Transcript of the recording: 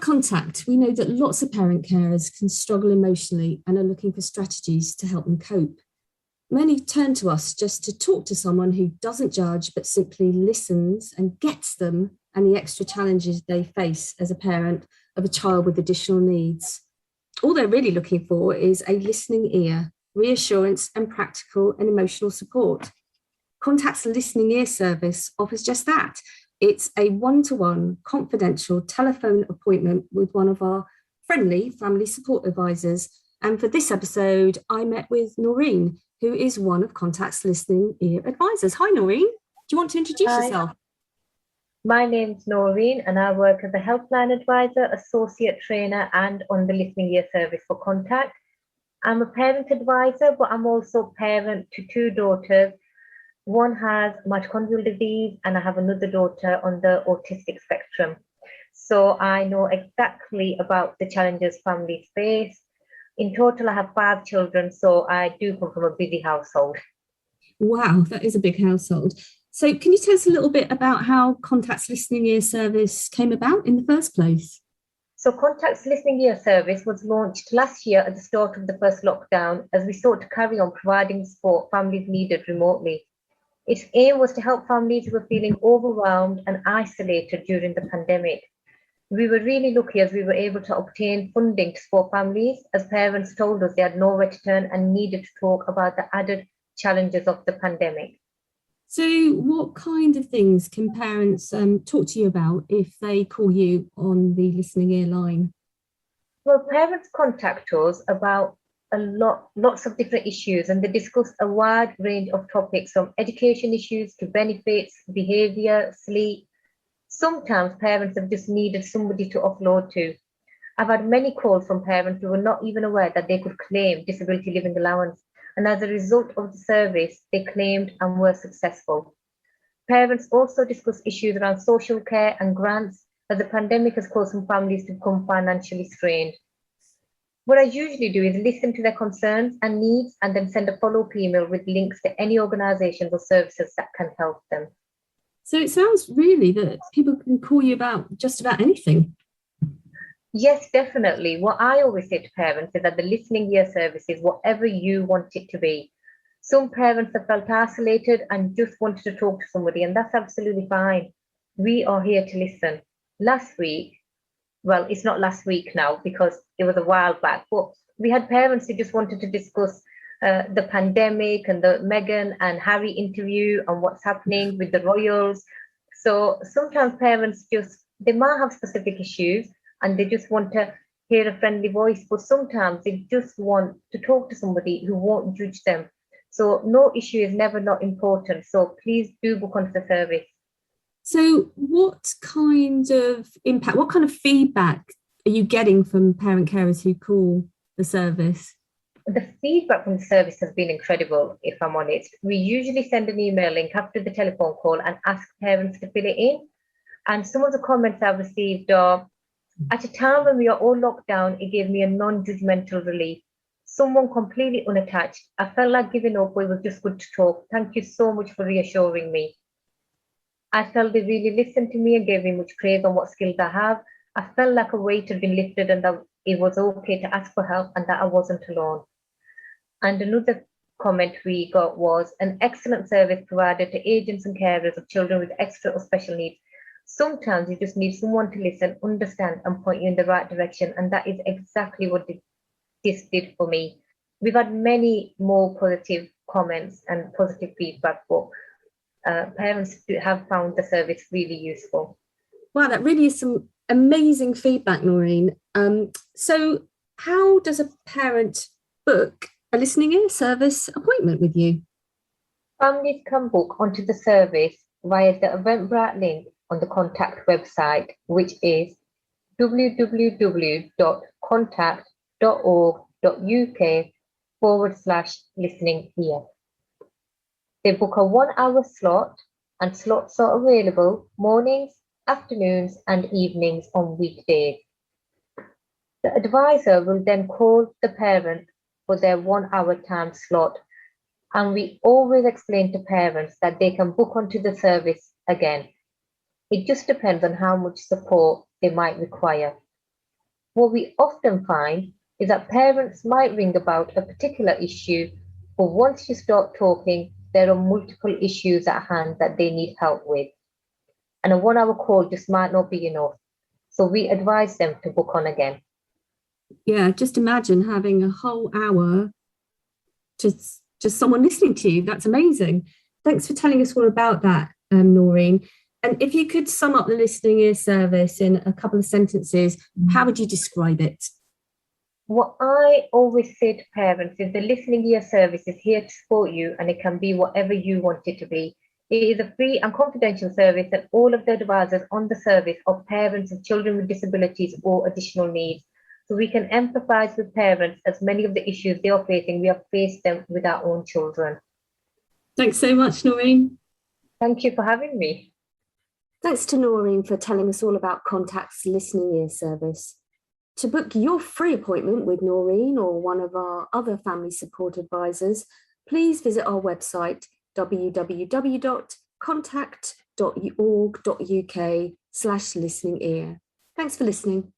Contact, we know that lots of parent carers can struggle emotionally and are looking for strategies to help them cope. Many turn to us just to talk to someone who doesn't judge, but simply listens and gets them and the extra challenges they face as a parent of a child with additional needs. All they're really looking for is a listening ear, reassurance, and practical and emotional support. Contact's listening ear service offers just that. It's a one-to-one confidential telephone appointment with one of our friendly family support advisors. And for this episode, I met with Noreen, who is one of Contact's listening ear advisors. Hi, Noreen. Do you want to introduce yourself? My name's Noreen, and I work as a helpline advisor, associate trainer, and on the listening ear service for Contact. I'm a parent advisor, but I'm also parent to two daughters. One has mitochondrial disease, and I have another daughter on the autistic spectrum. So I know exactly about the challenges families face. In total, I have 5 children, so I do come from a busy household. Wow, that is a big household. So can you tell us a little bit about how Contact's listening ear service came about in the first place? So Contact's listening ear service was launched last year at the start of the first lockdown as we sought to carry on providing support families needed remotely. Its aim was to help families who were feeling overwhelmed and isolated during the pandemic. We were really lucky as we were able to obtain funding to support families as parents told us they had nowhere to turn and needed to talk about the added challenges of the pandemic. So what kind of things can parents talk to you about if they call you on the listening ear line? Well, parents contact us about lots of different issues, and they discuss a wide range of topics from education issues to benefits, behaviour, sleep. Sometimes parents have just needed somebody to offload to. I've had many calls from parents who were not even aware that they could claim disability living allowance, and as a result of the service, they claimed and were successful. Parents also discuss issues around social care and grants, as the pandemic has caused some families to become financially strained. What I usually do is listen to their concerns and needs and then send a follow-up email with links to any organisations or services that can help them. So it sounds really that people can call you about just about anything. Yes, definitely. What I always say to parents is that the listening ear service is whatever you want it to be. Some parents have felt isolated and just wanted to talk to somebody, and that's absolutely fine. We are here to listen. Last week, well, it's not last week now because it was a while back, but we had parents who just wanted to discuss the pandemic and the Meghan and Harry interview and what's happening with the royals. So sometimes parents they might have specific issues and they just want to hear a friendly voice, but sometimes they just want to talk to somebody who won't judge them. So no issue is never not important. So please do book onto the service. So what kind of impact, what kind of feedback are you getting from parent carers who call the service? The feedback from the service has been incredible, if I'm honest. We usually send an email link after the telephone call and ask parents to fill it in. And some of the comments I've received are, at a time when we are all locked down, it gave me a non-judgmental relief. Someone completely unattached. I felt like giving up, but it was just good to talk. Thank you so much for reassuring me. I felt they really listened to me and gave me much praise on what skills I have. I felt like a weight had been lifted and that it was okay to ask for help and that I wasn't alone. And another comment we got was an excellent service provided to agents and carers of children with extra or special needs. Sometimes you just need someone to listen, understand, and point you in the right direction. And that is exactly what this did for me. We've had many more positive comments and positive feedback, but parents have found the service really useful. Wow, that really is some amazing feedback, Noreen. So how does a parent book a listening ear service appointment with you? Families can book onto the service via the Eventbrite link on the Contact website, which is www.contact.org.uk/listening ear. They book a 1-hour slot, and slots are available mornings, afternoons, and evenings on weekdays. The advisor will then call the parent for their 1-hour time slot, and we always explain to parents that they can book onto the service again. It just depends on how much support they might require. What we often find is that parents might ring about a particular issue, but once you start talking, there are multiple issues at hand that they need help with. And a 1 hour call just might not be enough. So we advise them to book on again. Yeah, just imagine having a whole hour to just someone listening to you. That's amazing. Thanks for telling us all about that, Noreen. And if you could sum up the listening ear service in a couple of sentences, how would you describe it? What I always say to parents is the listening ear service is here to support you, and it can be whatever you want it to be. It is a free and confidential service, and all of the advisors on the service are parents of children with disabilities or additional needs. So we can empathize with parents, as many of the issues they are facing, we have faced them with our own children. Thanks so much, Noreen. Thank you for having me. Thanks to Noreen for telling us all about Contact's listening ear service. To book your free appointment with Noreen or one of our other family support advisors, please visit our website www.contact.org.uk/listening ear. Thanks for listening.